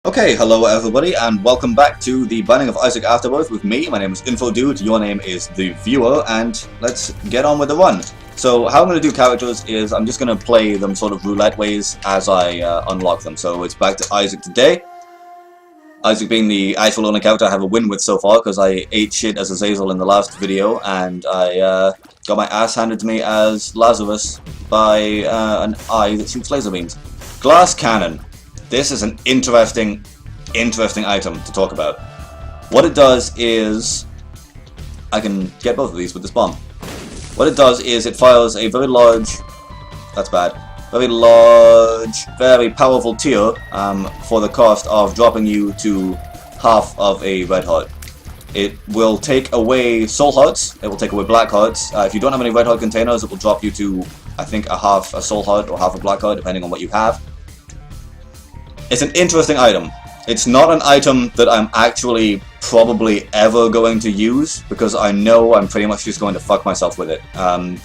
Okay, hello everybody, and welcome back to the Binding of Isaac Afterbirth with me. My name is InfoDude, your name is the viewer, and let's get on with the run. So how I'm going to do characters is I'm just going to play them sort of roulette ways as I unlock them. So it's back to Isaac today. Isaac being the actual only character I have a win with so far, because I ate shit as Azazel in the last video, and I got my ass handed to me as Lazarus by an eye that shoots laser beams. Glass cannon. This is an interesting item to talk about. What it does is... I can get both of these with this bomb. What it does is it fires a very large... That's bad. Very large, very powerful tier for the cost of dropping you to half of a red heart. It will take away soul hearts, it will take away black hearts. If you don't have any red heart containers, it will drop you to, I think, a half a soul heart or half a black heart, depending on what you have. It's an interesting item. It's not an item that I'm actually probably ever going to use, because I know I'm pretty much just going to fuck myself with it.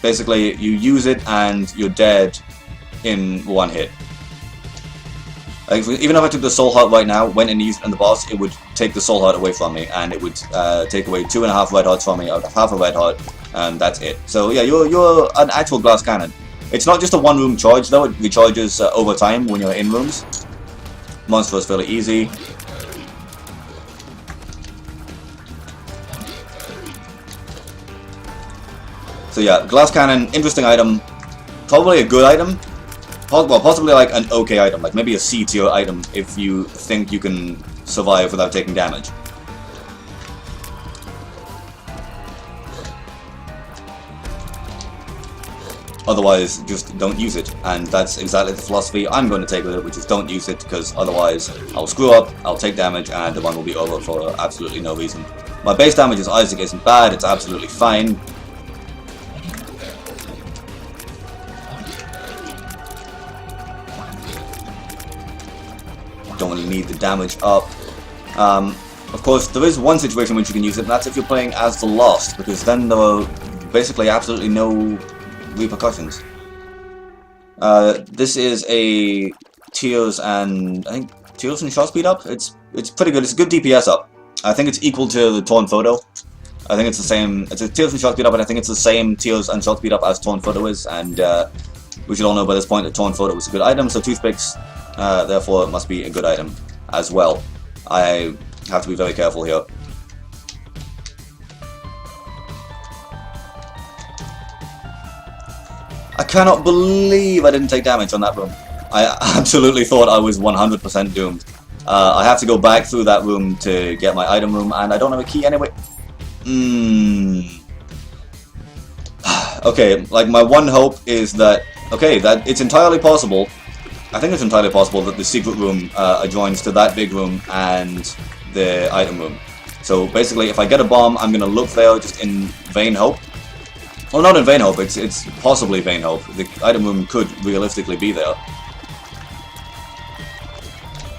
Basically, you use it and you're dead in one hit. Like, even if I took the soul heart right now, went and used it on the boss, it would take the soul heart away from me, and it would take away 2.5 red hearts from me out of half a red heart, and that's it. So yeah, you're an actual glass cannon. It's not just a one-room charge though, it recharges over time when you're in rooms. Monster is fairly easy. So yeah, glass cannon, interesting item. Probably a good item. Well, possibly like an okay item, like maybe a C tier item if you think you can survive without taking damage. Otherwise, just don't use it, and that's exactly the philosophy I'm going to take with it, which is don't use it, because otherwise I'll screw up, I'll take damage, and the run will be over for absolutely no reason. My base damage as Isaac isn't bad, it's absolutely fine. Don't really need the damage up. Of course, there is one situation in which you can use it, and that's if you're playing as the Lost, because then there are basically absolutely no repercussions. This is a Tears and... I think Tears and shot speed up? It's pretty good. It's a good DPS up. I think it's equal to the Torn Photo. I think it's the same... It's a Tears and shot speed up, and I think it's the same Tears and shot speed up as Torn Photo is, and we should all know by this point that Torn Photo is a good item, so Toothpicks, therefore, it must be a good item as well. I have to be very careful here. I cannot believe I didn't take damage on that room. I absolutely thought I was 100% doomed. I have to go back through that room to get my item room, and I don't have a key anyway. Okay, like my one hope is that... Okay, that it's entirely possible. I think it's entirely possible that the secret room adjoins to that big room and the item room. So basically, if I get a bomb, I'm going to look there just in vain hope. Well, not in vain hope, it's possibly vain hope. The item room could realistically be there.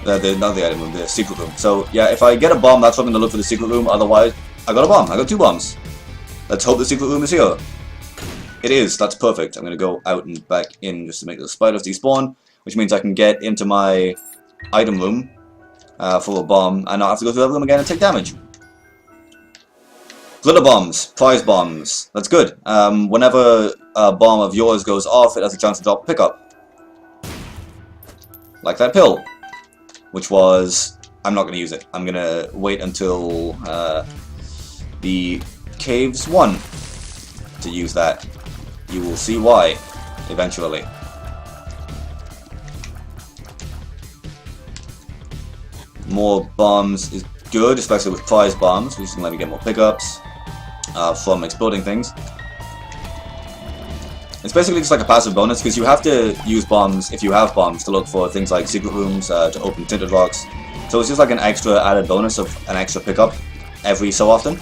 Not the item room, the secret room. So, yeah, if I get a bomb, that's what I'm going to look for the secret room. Otherwise, I got a bomb. I got 2 bombs. Let's hope the secret room is here. It is. That's perfect. I'm going to go out and back in just to make the spiders despawn, which means I can get into my item room for a bomb and not have to go through that room again and take damage. Glitter bombs, prize bombs, that's good. Whenever a bomb of yours goes off, it has a chance to drop a pickup. Like that pill, which was... I'm not going to use it. I'm going to wait until the Caves 1 to use that. You will see why, eventually. More bombs is good, especially with prize bombs, which can let me get more pickups from exploding things. It's basically just like a passive bonus, because you have to use bombs, if you have bombs, to look for things like secret rooms, to open tinted rocks. So it's just like an extra added bonus of an extra pickup every so often.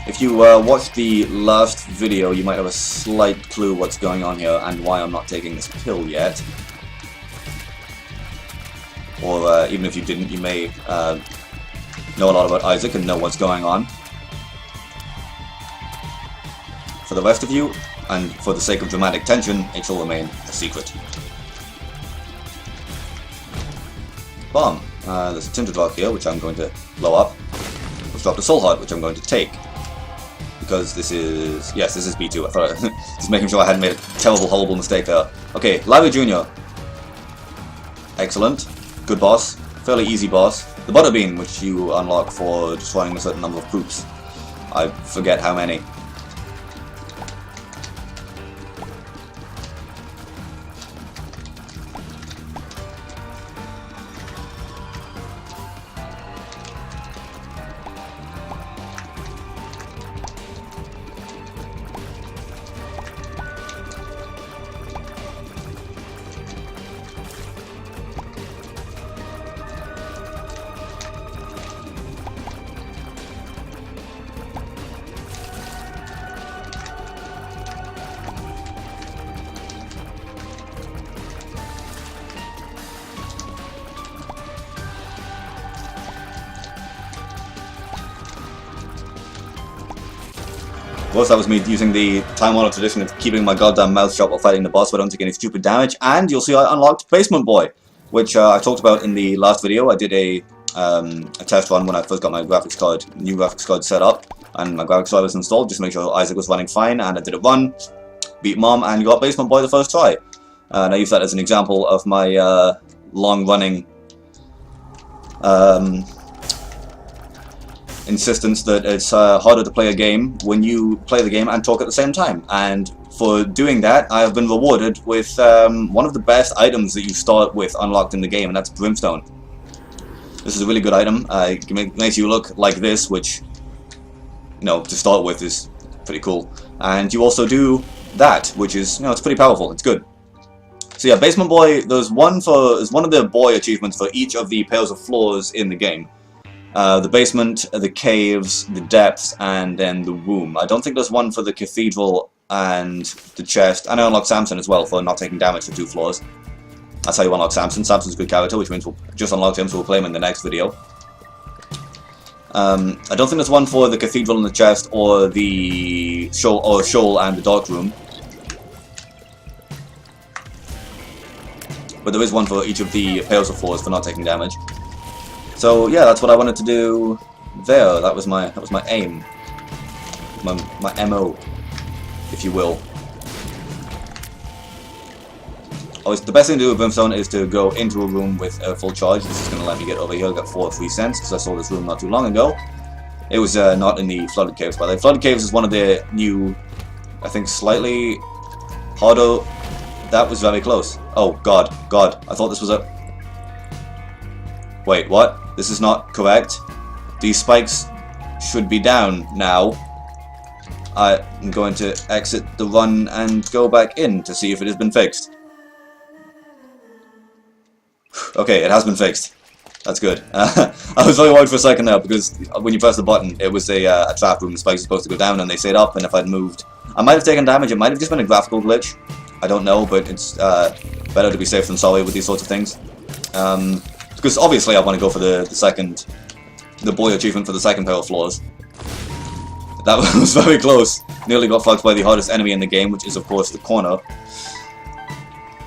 If you watched the last video, you might have a slight clue what's going on here and why I'm not taking this pill yet. Or even if you didn't, you may know a lot about Isaac and know what's going on. For the rest of you, and for the sake of dramatic tension, it shall remain a secret. bomb. There's a tinted rock here, which I'm going to blow up. Let's drop the soul heart, which I'm going to take. Because this is... Yes, this is B2. I thought just making sure I hadn't made a terrible, horrible mistake there. Okay, Larry Jr. Excellent. Good boss. Fairly easy boss. The Butterbean, which you unlock for destroying a certain number of poops. I forget how many. Of course, that was me using the time-honored tradition of keeping my goddamn mouth shut while fighting the boss so I don't take any stupid damage. And you'll see I unlocked Basement Boy, which I talked about in the last video. I did a test run when I first got my new graphics card set up, and my graphics card was installed just to make sure Isaac was running fine. And I did it run, beat Mom, and got Basement Boy the first try. And I use that as an example of my long-running insistence that it's harder to play a game when you play the game and talk at the same time. And for doing that, I have been rewarded with one of the best items that you start with unlocked in the game, and that's Brimstone. This is a really good item. It makes you look like this, which, you know, to start with is pretty cool. And you also do that, which is, you know, it's pretty powerful. It's good. So yeah, Basement Boy, there's one of the boy achievements for each of the pairs of floors in the game. The basement, the caves, the depths, and then the womb. I don't think there's one for the cathedral and the chest. And I unlocked Samson as well for not taking damage for 2 floors. That's how you unlock Samson. Samson's a good character, which means we'll just unlock him, so we'll play him in the next video. I don't think there's one for the cathedral and the chest, or the shoal and the dark room. But there is one for each of the pairs of floors for not taking damage. So yeah, that's what I wanted to do there. That was my aim, my MO, if you will. Always, the best thing to do with Brimstone is to go into a room with a full charge. This is going to let me get over here. I got 4 free cents because I saw this room not too long ago. It was not in the Flooded Caves, by the way. Flooded Caves is one of the new, I think, slightly harder. That was very close. Oh God, I thought this was a... Wait, what? This is not correct. These spikes should be down now. I'm going to exit the run and go back in to see if it has been fixed. Okay, it has been fixed. That's good. I was very worried for a second there because when you press the button, it was a trap room. The spikes are supposed to go down and they stayed up, and if I'd moved, I might have taken damage. It might have just been a graphical glitch. I don't know, but it's better to be safe than sorry with these sorts of things. Because obviously I want to go for the boy achievement for the second pair of floors. That was very close. Nearly got fucked by the hardest enemy in the game, which is of course the corner.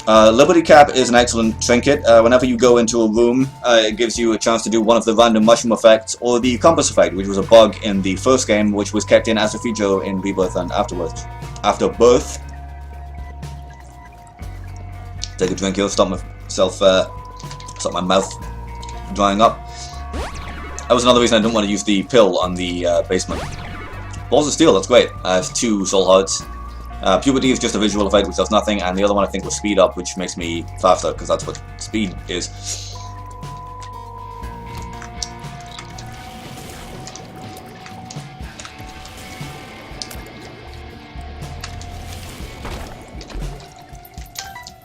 Liberty Cap is an excellent trinket. Whenever you go into a room, it gives you a chance to do one of the random mushroom effects, or the compass effect, which was a bug in the first game, which was kept in as a feature in Rebirth and Afterbirth. Take a drink here, stop my mouth drying up. That was another reason I didn't want to use the pill on the basement. Balls of Steel, that's great. I have 2 soul hearts. Puberty is just a visual effect which does nothing, and the other one I think was Speed Up, which makes me faster, because that's what speed is.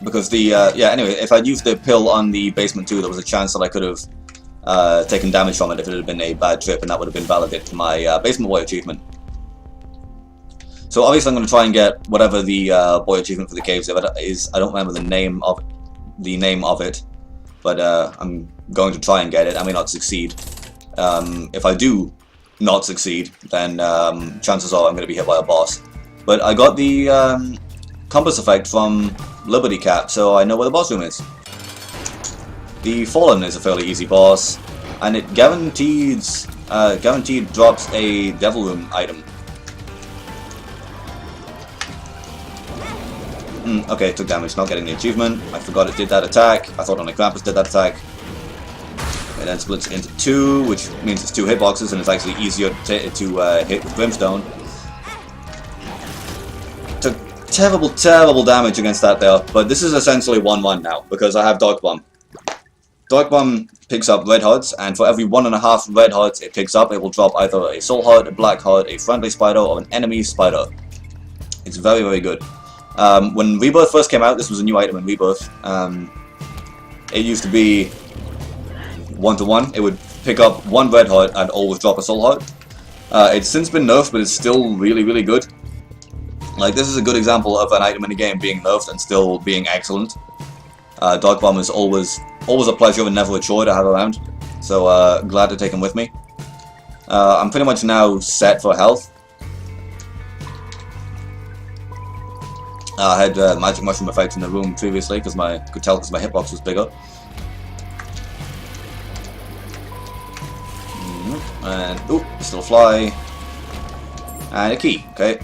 Because the, yeah, anyway, if I'd used the pill on the basement too, there was a chance that I could have taken damage from it if it had been a bad trip, and that would have been validated to my Basement Boy achievement. So obviously I'm going to try and get whatever the boy achievement for the caves is. I don't remember the name of it, but I'm going to try and get it. I may not succeed. If I do not succeed, then chances are I'm going to be hit by a boss. But I got the compass effect from Liberty Cap, so I know where the boss room is. The Fallen is a fairly easy boss, and it guaranteed drops a Devil Room item. Okay, it took damage, not getting the achievement. I forgot it did that attack. I thought only Krampus did that attack. It then splits into 2, which means it's 2 hitboxes, and it's actually easier to hit with Brimstone. Took terrible, terrible damage against that there, but this is essentially 1-1 now, because I have Dark Bomb. Dark Bomb picks up red hearts, and for every 1.5 red hearts it picks up, it will drop either a soul heart, a black heart, a friendly spider, or an enemy spider. It's very, very good. When Rebirth first came out, this was a new item in Rebirth. It used to be 1-to-1. It would pick up 1 red heart and always drop a soul heart. It's since been nerfed, but it's still really, really good. Like, this is a good example of an item in a game being nerfed and still being excellent. Dark Bomb is always a pleasure and never a chore to have around. So, glad to take him with me. I'm pretty much now set for health. I had magic mushroom effect in the room previously because could tell because my hitbox was bigger. And oop, still a fly. And a key. Okay.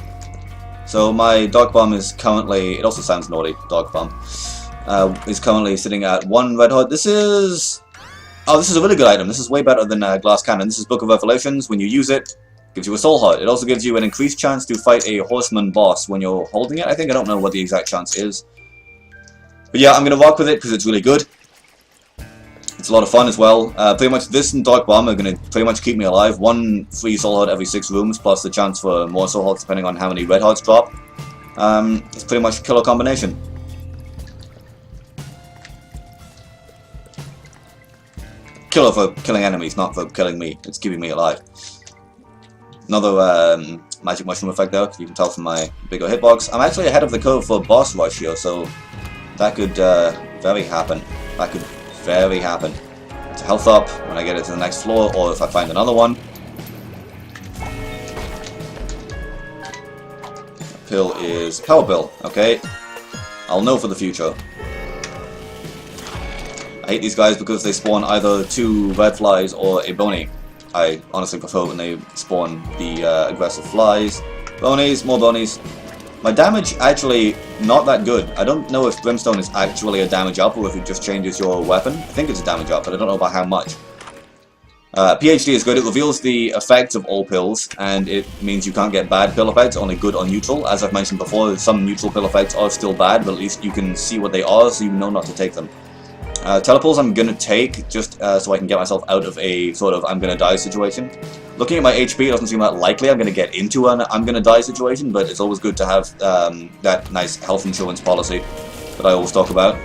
So my Dark Bomb is currently. It also sounds naughty. Dark Bomb is currently sitting at 1 red heart. This is. Oh, this is a really good item. This is way better than Glass Cannon. This is Book of Revelations. When you use it, gives you a soul heart. It also gives you an increased chance to fight a horseman boss when you're holding it. I think I don't know what the exact chance is. But yeah, I'm going to rock with it because it's really good. It's a lot of fun as well. Pretty much this and Dark Bomb are going to pretty much keep me alive. 1 free soul heart every 6 rooms, plus the chance for more soul hearts depending on how many red hearts drop. It's pretty much a killer combination. Killer for killing enemies, not for killing me. It's keeping me alive. Another magic mushroom effect there, you can tell from my bigger hitbox. I'm actually ahead of the curve for boss rush here, so that could very happen. That could very happen. To health up when I get it to the next floor, or if I find another one. Pill is Power Pill, okay. I'll know for the future. I hate these guys because they spawn either 2 red flies or a bony. I honestly prefer when they spawn the aggressive flies. Bonies, more bonies. My damage actually not that good. I don't know if Brimstone is actually a damage up or if it just changes your weapon. I think it's a damage up, but I don't know about how much. PhD is good. It reveals the effects of all pills, and it means you can't get bad pill effects, only good or neutral. As I've mentioned before, some neutral pill effects are still bad, but at least you can see what they are, so you know not to take them. Telepulse I'm gonna take, just so I can get myself out of a sort of I'm gonna die situation. Looking at my HP, it doesn't seem that likely I'm gonna get into an I'm gonna die situation, but it's always good to have that nice health insurance policy that I always talk about.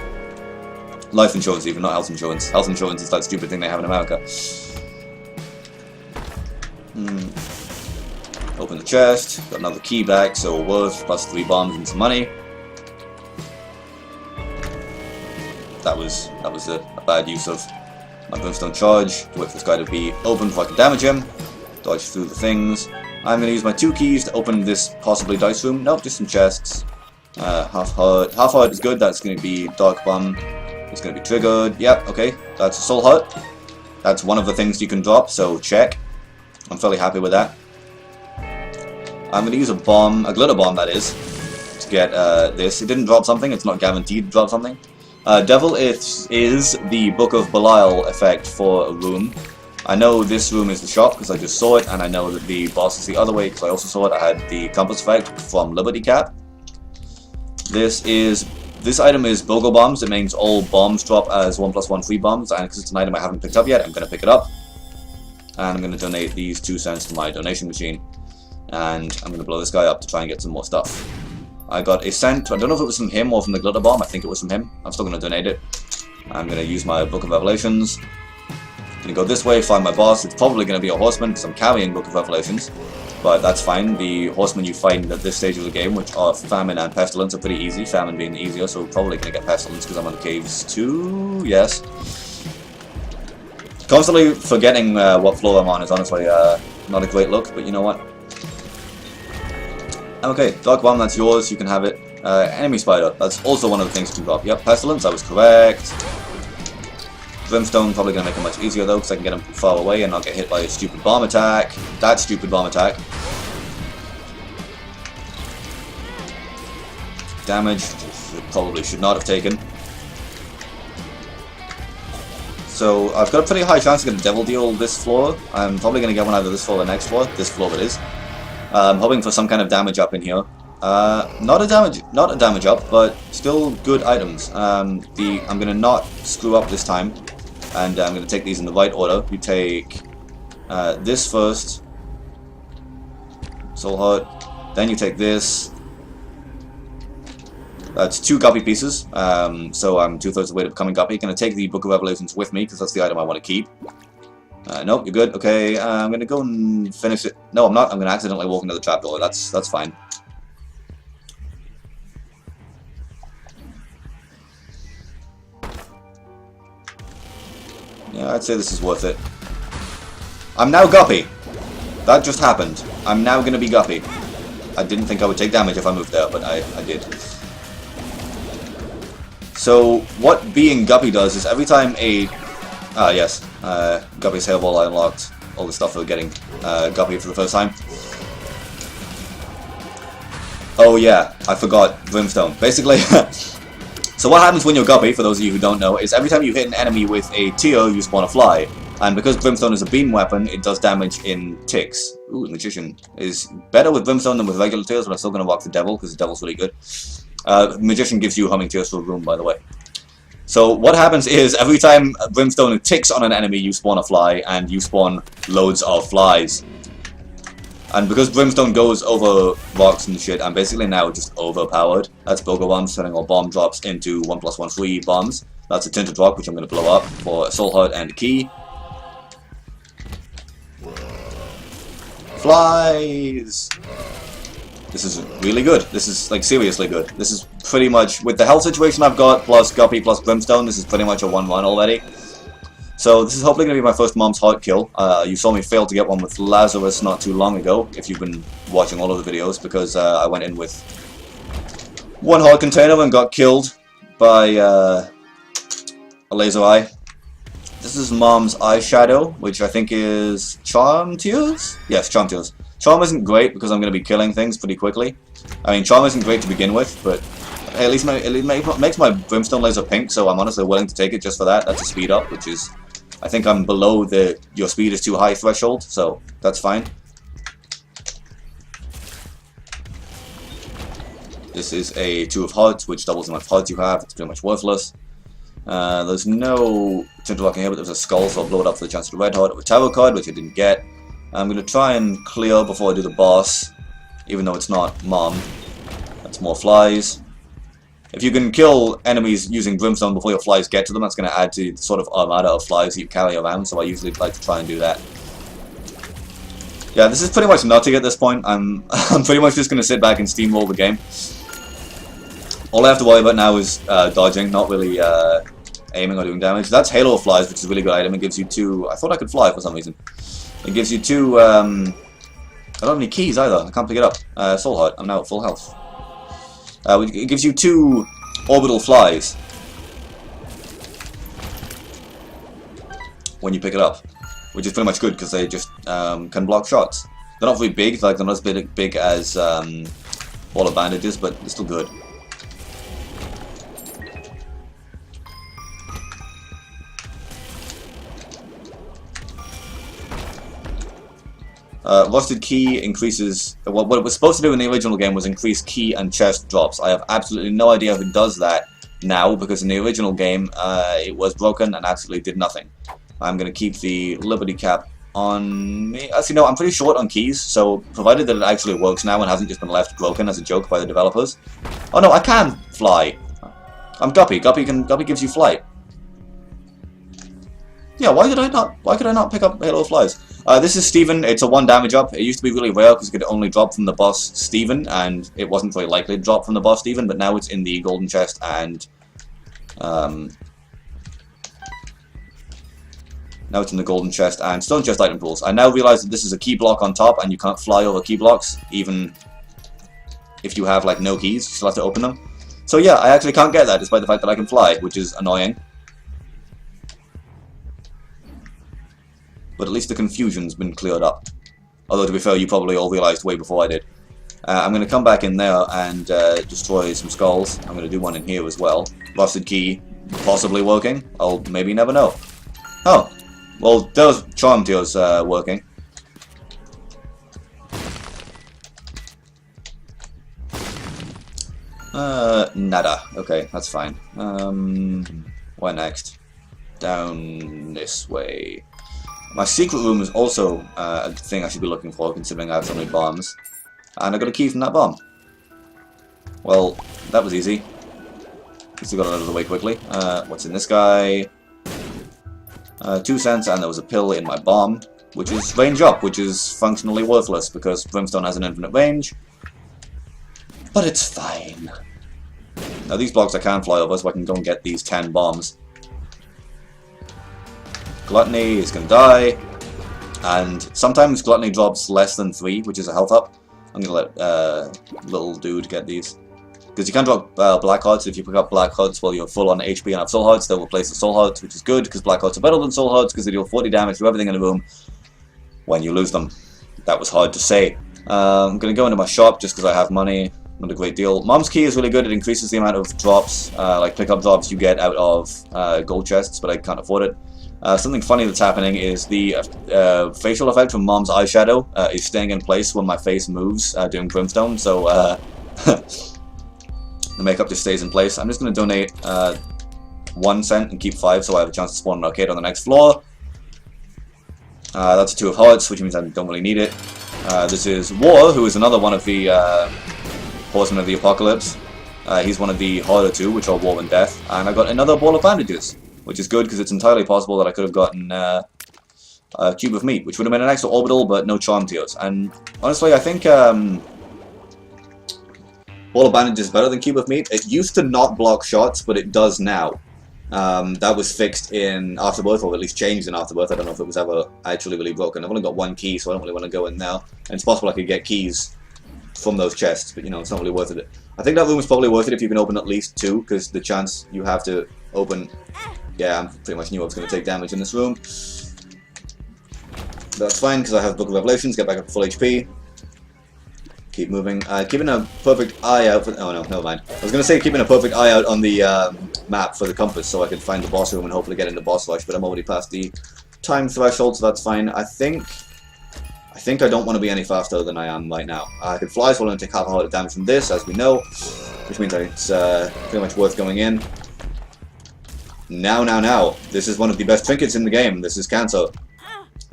Life insurance even, not health insurance. Health insurance is that stupid thing they have in America. Open the chest, got another key back, so worth, plus 3 bombs and some money. That was a bad use of my Brimstone charge. To wait for this guy to be open before I can damage him. Dodge through the things. I'm going to use my 2 keys to open this possibly dice room. Nope, just some chests. Half heart. Half heart is good. That's going to be Dark Bomb. It's going to be triggered. Yep, okay. That's a soul heart. That's one of the things you can drop, so check. I'm fairly happy with that. I'm going to use a bomb, a glitter bomb that is, to get this. It didn't drop something. It's not guaranteed to drop something. Devil is the Book of Belial effect for a room. I know this room is the shop because I just saw it, and I know that the boss is the other way because I also saw it. I had the compass effect from Liberty Cap. This item is Bogo Bombs. It means all bombs drop as 1+1 free bombs, and because it's an item I haven't picked up yet, I'm going to pick it up. And I'm going to donate these 2 cents to my donation machine. And I'm going to blow this guy up to try and get some more stuff. I got a cent. I don't know if it was from him or from the glitter bomb. I think it was from him. I'm still going to donate it. I'm going to use my Book of Revelations. I'm going to go this way, find my boss. It's probably going to be a horseman because I'm carrying Book of Revelations. But that's fine. The horsemen you find at this stage of the game, which are Famine and Pestilence, are pretty easy. Famine being the easier, so we're probably going to get Pestilence because I'm on the caves too. Yes. Constantly forgetting what floor I'm on is honestly not a great look, but you know what? Okay, Dark Bomb, that's yours, you can have it. Enemy Spider, that's also one of the things you can drop. Yep, Pestilence, I was correct. Brimstone probably going to make it much easier though, because I can get him far away and not get hit by a stupid bomb attack. That stupid bomb attack. Damage, probably should not have taken. So I've got a pretty high chance to get a Devil Deal this floor. I'm probably going to get one either this floor or the next floor. This floor it is. I'm hoping for some kind of damage up in here. Not a damage up, but still good items. I'm going to not screw up this time, and I'm going to take these in the right order. You take this first, Soul Heart, then you take this. That's 2 Guppy pieces, so I'm 2/3 of the way to becoming Guppy. Going to take the Book of Revelations with me, because that's the item I want to keep. Nope, you're good. Okay, I'm going to go and finish it. No, I'm not. I'm going to accidentally walk into the trapdoor. That's fine. Yeah, I'd say this is worth it. I'm now Guppy. That just happened. I'm now going to be Guppy. I didn't think I would take damage if I moved there, but I did. So, what being Guppy does is every time a... yes. Guppy's Hairball, I unlocked all the stuff for getting Guppy for the first time. Oh yeah, I forgot Brimstone. Basically, so what happens when you're Guppy, for those of you who don't know, is every time you hit an enemy with a tear, you spawn a fly. And because Brimstone is a beam weapon, it does damage in ticks. Ooh, Magician is better with Brimstone than with regular tears, but I'm still going to rock the Devil, because the Devil's really good. Magician gives you Humming Tears for a room, by the way. So what happens is, every time Brimstone ticks on an enemy, you spawn a fly, and you spawn loads of flies. And because Brimstone goes over rocks and shit, I'm basically now just overpowered. That's Bogo Bombs, turning all bomb drops into 1+1 free bombs. That's a Tinted Rock, which I'm going to blow up for a Soul Heart and a key. Flies! This is really good. This is, like, seriously good. This is pretty much, with the health situation I've got, plus Guppy, plus Brimstone, this is pretty much a 1-1 already. So this is hopefully going to be my first Mom's Heart kill. You saw me fail to get one with Lazarus not too long ago, if you've been watching all of the videos, because I went in with 1 heart container and got killed by a laser eye. This is Mom's eyeshadow, which I think is Charm Tears? Yes, Charm Tears. Charm isn't great because I'm going to be killing things pretty quickly. I mean, Charm isn't great to begin with, but at least it makes my Brimstone laser pink, so I'm honestly willing to take it just for that. That's a speed up, which is... I think I'm below the your speed is too high threshold, so that's fine. This is a 2 of Hearts, which doubles the amount of hearts you have. It's pretty much worthless. There's no Tinted Rock in here, but there's a skull, so I'll blow it up for the chance of the red heart of a tarot card, which I didn't get. I'm going to try and clear before I do the boss, even though it's not Mom. That's more flies. If you can kill enemies using Brimstone before your flies get to them, that's going to add to the sort of armada of flies that you carry around, so I usually like to try and do that. Yeah, this is pretty much nutty at this point. I'm pretty much just going to sit back and steamroll the game. All I have to worry about now is dodging, not really aiming or doing damage. That's Halo of Flies, which is a really good item. It gives you 2... I thought I could fly for some reason. It gives you 2... I don't have any keys either. I can't pick it up. Soul Heart. I'm now at full health. It gives you 2 orbital flies when you pick it up, which is pretty much good because they just can block shots. They're not very big, like they're not as big as Ball of Bandages, but they're still good. Rusted Key increases... What it was supposed to do in the original game was increase key and chest drops. I have absolutely no idea if it does that now, because in the original game it was broken and absolutely did nothing. I'm going to keep the Liberty Cap on me. Actually, no, I'm pretty short on keys, so provided that it actually works now and hasn't just been left broken as a joke by the developers. Oh no, I can fly! I'm Guppy. Guppy gives you flight. Yeah, why could I not pick up Halo of Flies? This is Steven. It's a 1 damage up. It used to be really rare because it could only drop from the boss Steven, and it wasn't very likely to drop from the boss Steven, but now it's in the golden chest and now it's in the golden chest and stone chest item pools. I now realize that this is a key block on top and you can't fly over key blocks even if you have like no keys. You still have to open them. So yeah, I actually can't get that despite the fact that I can fly, which is annoying. but at least the confusion's been cleared up. Although, to be fair, you probably all realised way before I did. I'm going to come back in there and destroy some skulls. I'm going to do one in here as well. Rusted key, possibly working. I'll maybe never know. Oh, well, those charm tears working. Nada. Okay, that's fine. Where next? Down this way. My secret room is also a thing I should be looking for, considering I have so many bombs. And I got a key from that bomb. Well, that was easy. At least I got it out of the way quickly. What's in this guy? 2 cents, and there was a pill in my bomb, which is range up, which is functionally worthless because Brimstone has an infinite range. But it's fine. Now these blocks I can fly over, so I can go and get these 10 bombs. Gluttony is going to die, and sometimes Gluttony drops less than 3, which is a health up. I'm going to let little dude get these. Because you can drop Black Hearts. If you pick up Black Hearts while you're full on HP and have Soul Hearts, they'll replace the Soul Hearts, which is good, because Black Hearts are better than Soul Hearts, because they deal 40 damage to everything in the room when you lose them. That was hard to say. I'm going to go into my shop just because I have money. Not a great deal. Mom's Key is really good. It increases the amount of drops, like pickup drops you get out of gold chests, but I can't afford it. Something funny that's happening is the facial effect from Mom's eyeshadow is staying in place when my face moves doing Brimstone, so the makeup just stays in place. I'm just going to donate 1 cent and keep 5 so I have a chance to spawn an arcade on the next floor. That's a 2 of hearts, which means I don't really need it. This is War, who is another one of the Horsemen of the Apocalypse. He's one of the harder 2, which are War and Death. And I got another ball of bandages, which is good because it's entirely possible that I could have gotten a cube of meat, which would have been an extra orbital, but no charm tears. And honestly, I think ball of bandages is better than cube of meat. It used to not block shots, but it does now. That was fixed in Afterbirth, or at least changed in Afterbirth. I don't know if it was ever actually really broken. I've only got 1 key, so I don't really want to go in now. And it's possible I could get keys from those chests, but you know, it's not really worth it. I think that room is probably worth it if you can open at least 2, because the chance you have to open... Yeah, I pretty much knew I was going to take damage in this room. That's fine, because I have Book of Revelations, get back up to full HP. Keep moving. Keeping a perfect eye out for... Oh no, never mind. I was going to say keeping a perfect eye out on the map for the compass, so I could find the boss room and hopefully get into boss rush, but I'm already past the time threshold, so that's fine. I think I don't want to be any faster than I am right now. I could fly, so I'll only take half a heart of damage from this, as we know, which means it's pretty much worth going in. Now. This is one of the best trinkets in the game. This is Cancer.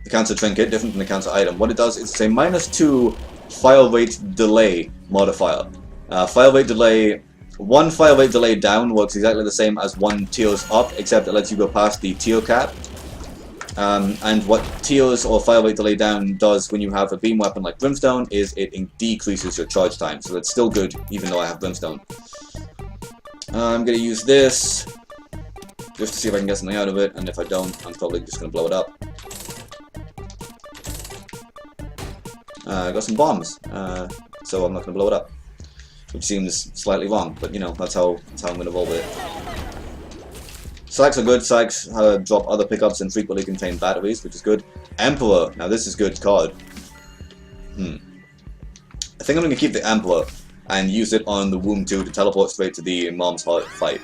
The Cancer trinket, different from the Cancer item. What it does is it's a -2 fire rate delay modifier. Fire rate delay... 1 fire rate delay down works exactly the same as 1 tears up, except it lets you go past the tier cap. And what tears or fire rate delay down does when you have a beam weapon like Brimstone is it decreases your charge time, so it's still good even though I have Brimstone. I'm going to use this just to see if I can get something out of it, and if I don't, I'm probably just going to blow it up. I got some bombs, so I'm not going to blow it up. Which seems slightly wrong, but you know, that's how I'm going to roll with it. Psychs are good. Psychs drop other pickups and frequently contain batteries, which is good. Emperor. Now this is good card. I think I'm going to keep the Emperor and use it on the Womb 2 to teleport straight to the Mom's Heart fight.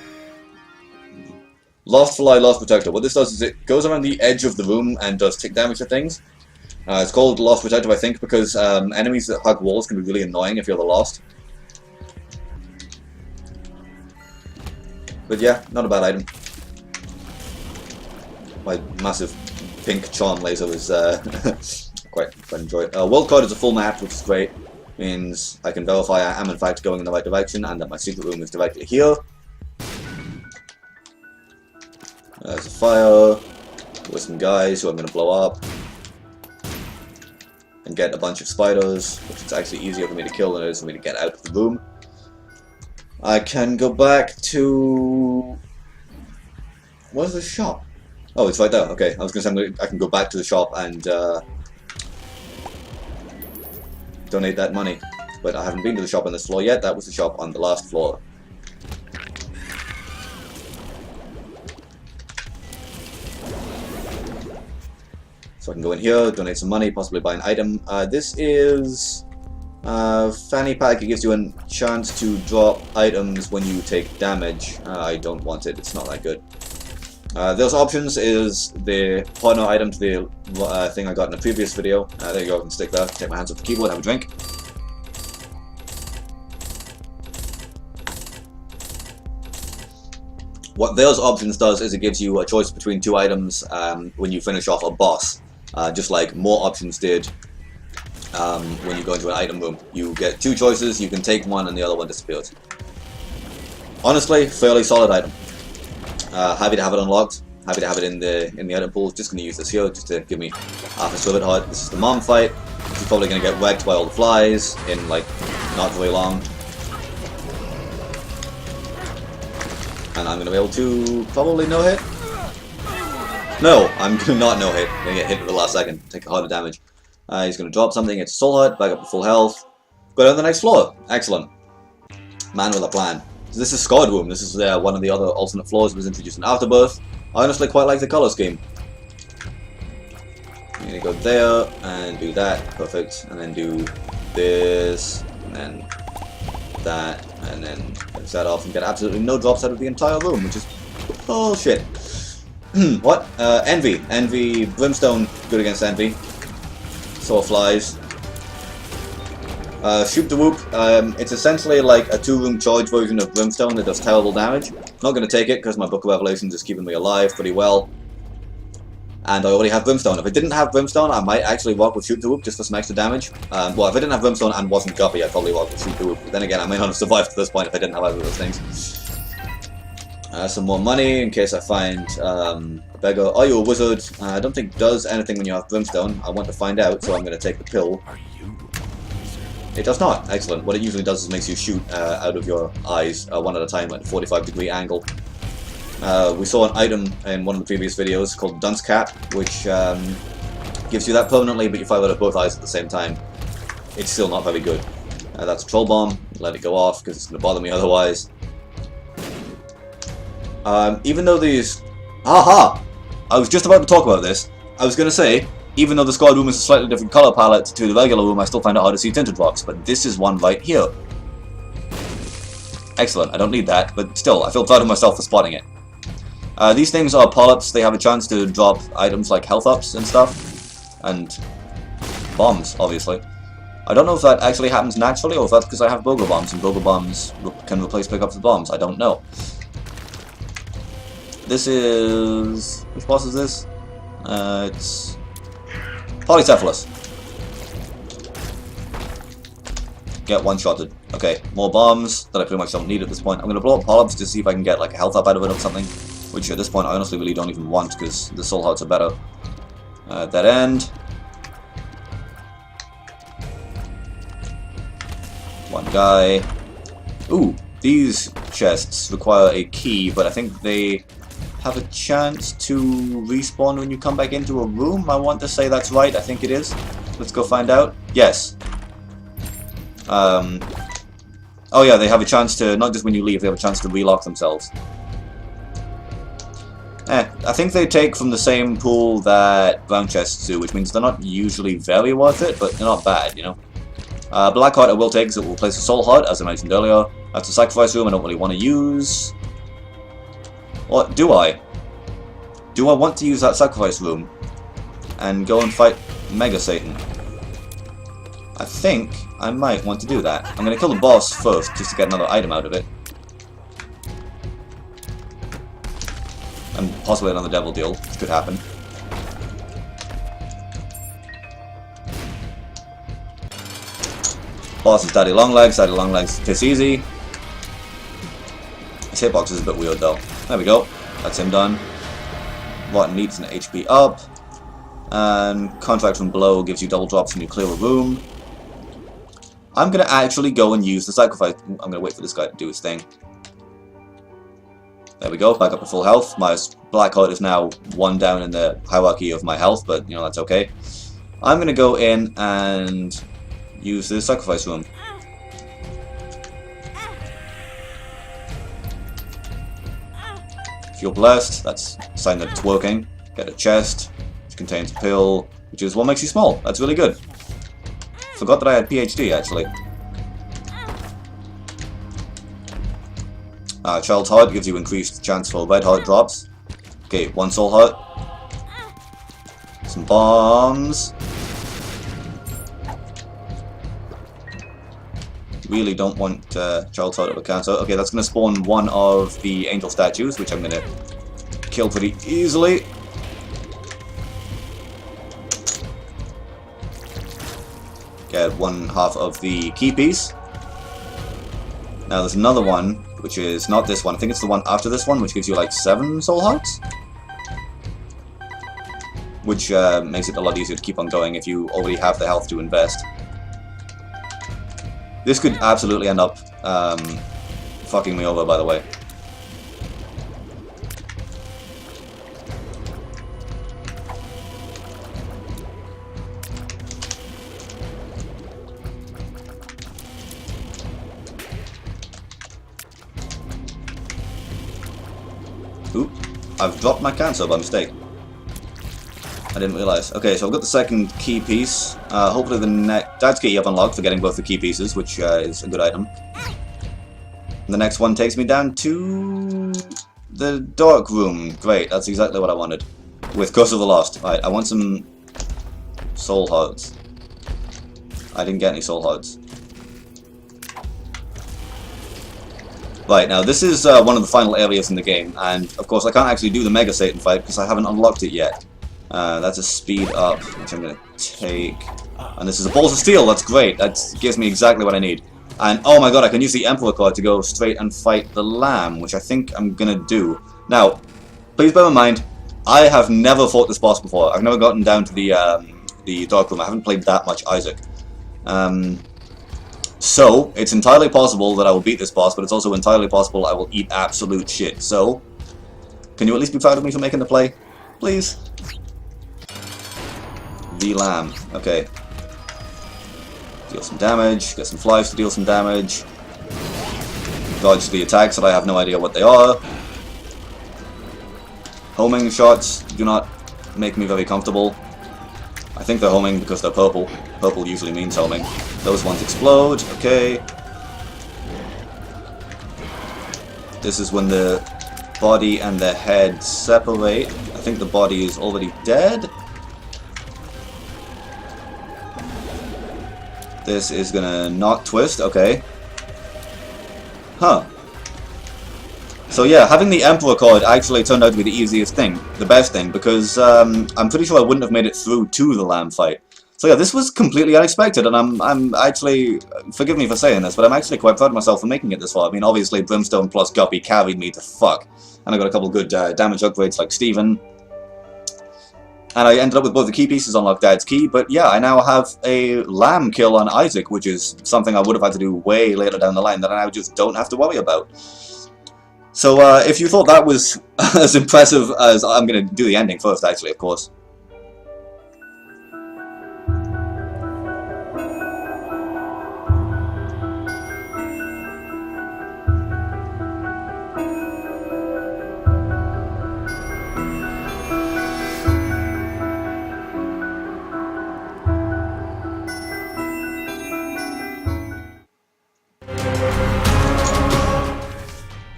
Lost Fly, Lost Protector. What this does is it goes around the edge of the room and does tick damage to things. It's called Lost Protector, I think, because enemies that hug walls can be really annoying if you're the Lost. But yeah, not a bad item. My massive pink charm laser is quite enjoy it. World card is a full map, which is great. Means I can verify I am in fact going in the right direction and that my secret room is directly here. There's a fire with some guys who I'm going to blow up. And get a bunch of spiders, which is actually easier for me to kill than it is for me to get out of the room. I can go back to... Where's the shop? Oh, it's right there. Okay, I was going to say I can go back to the shop and donate that money. But I haven't been to the shop on this floor yet. That was the shop on the last floor. So I can go in here, donate some money, possibly buy an item. This is fanny pack. It gives you a chance to drop items when you take damage. I don't want it, it's not that good. Those options is the partner item to the thing I got in a previous video. There you go, I can stick that, take my hands off the keyboard, have a drink. What those options does is it gives you a choice between two items when you finish off a boss. Just like more options did when you go into an item room. You get two choices, you can take one and the other one disappears. Honestly, fairly solid item. Happy to have it unlocked, happy to have it in the item pool. Just going to use this here just to give me half a swivet heart. This is the mom fight. She's probably going to get wrecked by all the flies in like not very long. And I'm going to be able to probably no-hit. No, I'm going to not no-hit. I'm going to get hit at the last second, take a heart of damage. He's going to drop something, it's a soul heart, back up to full health. Go down to the next floor. Excellent. Man with a plan. So this is Scarred Room. This is one of the other alternate floors that was introduced in Afterbirth. I honestly quite like the color scheme. I'm going to go there and do that. Perfect. And then do this, and then that, and then finish that off and get absolutely no drops out of the entire room, which is bullshit. What? Envy. Envy. Brimstone, good against Envy. So flies. Shoot the Whoop. It's essentially like a two-room charge version of Brimstone that does terrible damage. Not going to take it because my Book of Revelations is keeping me alive pretty well. And I already have Brimstone. If I didn't have Brimstone, I might actually rock with Shoot the Whoop just for some extra damage. Well, if I didn't have Brimstone and wasn't Guppy, I'd probably rock with Shoot the Whoop. But then again, I may not have survived to this point if I didn't have either of those things. Some more money in case I find a beggar. Are you a wizard? I don't think it does anything when you have Brimstone. I want to find out, so I'm going to take the pill. It does not. Excellent. What it usually does is makes you shoot out of your eyes one at a time at a 45-degree angle. We saw an item in one of the previous videos called Dunce Cap, which gives you that permanently, but you fire out of both eyes at the same time. It's still not very good. That's a Troll Bomb. Let it go off because it's going to bother me otherwise. Even though these... Aha! I was just about to talk about this. I was going to say, even though the Scarred Room is a slightly different color palette to the regular room, I still find it hard to see tinted rocks, but this is one right here. Excellent, I don't need that, but still, I feel proud of myself for spotting it. These things are polyps. They have a chance to drop items like health ups and stuff, and bombs, obviously. I don't know if that actually happens naturally, or if that's because I have Bogo Bombs, and Bogo Bombs can replace pickups with bombs. I don't know. This is... which boss is this? It's... Polycephalus. Get one-shotted. Okay, more bombs that I pretty much don't need at this point. I'm going to blow up polyps to see if I can get like a health up out of it or something. Which at this point I honestly really don't even want because the soul hearts are better. That end. One guy. Ooh, these chests require a key, but I think they have a chance to respawn when you come back into a room. I want to say that's right. I think it is. Let's go find out. Yes. Oh yeah, they have a chance to, not just when you leave, they have a chance to relock themselves. I think they take from the same pool that brown chests do, which means they're not usually very worth it, but they're not bad, you know. Black Heart I will take because it will replace a Soul Heart, as I mentioned earlier. That's a sacrifice room I don't really want to use. Or do I? Do I want to use that sacrifice room and go and fight Mega Satan? I think I might want to do that. I'm going to kill the boss first just to get another item out of it. And possibly another devil deal, which could happen. Boss is Daddy Longlegs. Daddy Longlegs piss easy. His hitbox is a bit weird though. There we go. That's him done. Rotten Meat's an HP up. And Contract from Below gives you double drops when you clear a room. I'm going to actually go and use the sacrifice. I'm going to wait for this guy to do his thing. There we go, back up to full health. My Black Heart is now one down in the hierarchy of my health, but you know, that's okay. I'm going to go in and use the sacrifice room. If you're blessed, that's a sign that it's working. Get a chest, which contains a pill, which is what makes you small. That's really good. Forgot that I had PhD, actually. Child's Heart gives you increased chance for red heart drops. Okay, 1 soul heart. Some bombs. Really don't want Child's Heart over cancer. Okay, that's going to spawn one of the angel statues, which I'm going to kill pretty easily. Get 1/2 of the key piece. Now there's another one, which is not this one. I think it's the one after this one, which gives you like 7 soul hearts. Which makes it a lot easier to keep on going if you already have the health to invest. This could absolutely end up fucking me over, by the way. Oop, I've dropped my cancer by mistake. I didn't realize. Okay, so I've got the second key piece. Hopefully Dad's key I've unlocked for getting both the key pieces, which is a good item. And the next one takes me down to the dark room. Great, that's exactly what I wanted. With Curse of the Lost. Right, I want some soul hearts. I didn't get any soul hearts. Right, now this is one of the final areas in the game, and of course I can't actually do the Mega Satan fight because I haven't unlocked it yet. That's a speed up, which I'm going to take. And this is a Balls of Steel, that's great, that gives me exactly what I need. And oh my god, I can use the Emperor card to go straight and fight the Lamb, which I think I'm going to do. Now, please bear in mind, I have never fought this boss before. I've never gotten down to the Dark Room. I haven't played that much Isaac. So, it's entirely possible that I will beat this boss, but it's also entirely possible I will eat absolute shit. So, can you at least be proud of me for making the play? Please? The Lamb. Okay. Deal some damage, get some flies to deal some damage. Dodge the attacks that I have no idea what they are. Homing shots do not make me very comfortable. I think they're homing because they're purple. Purple usually means homing. Those ones explode, okay. This is when the body and the head separate. I think the body is already dead. This is gonna not twist, okay. Huh. So yeah, having the Emperor card actually turned out to be the easiest thing, the best thing, because I'm pretty sure I wouldn't have made it through to the Lamb fight. So yeah, this was completely unexpected, and I'm actually, forgive me for saying this, but I'm actually quite proud of myself for making it this far. I mean, obviously Brimstone plus Guppy carried me to fuck, and I got a couple good damage upgrades like Steven. And I ended up with both the key pieces on Lock Dad's key, but yeah, I now have a Lamb kill on Isaac, which is something I would have had to do way later down the line that I now just don't have to worry about. So if you thought that was as impressive as... I'm going to do the ending first, actually, of course.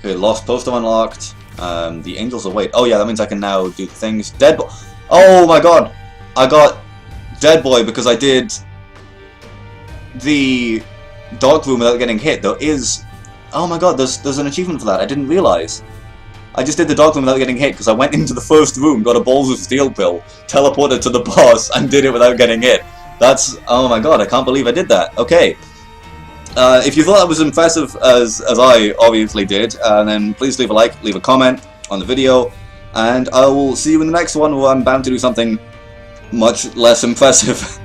Okay, Lost Poster unlocked. The Angels Await. Oh yeah, that means I can now do things. Dead Boy. Oh my god! I got Dead Boy because I did the Dark Room without getting hit. There is... Oh my god, there's an achievement for that. I didn't realize. I just did the Dark Room without getting hit because I went into the first room, got a Balls of Steel pill, teleported to the boss, and did it without getting hit. That's... Oh my god, I can't believe I did that. Okay. If you thought that was impressive as I obviously did, then please leave a like, leave a comment on the video, and I will see you in the next one where I'm bound to do something much less impressive.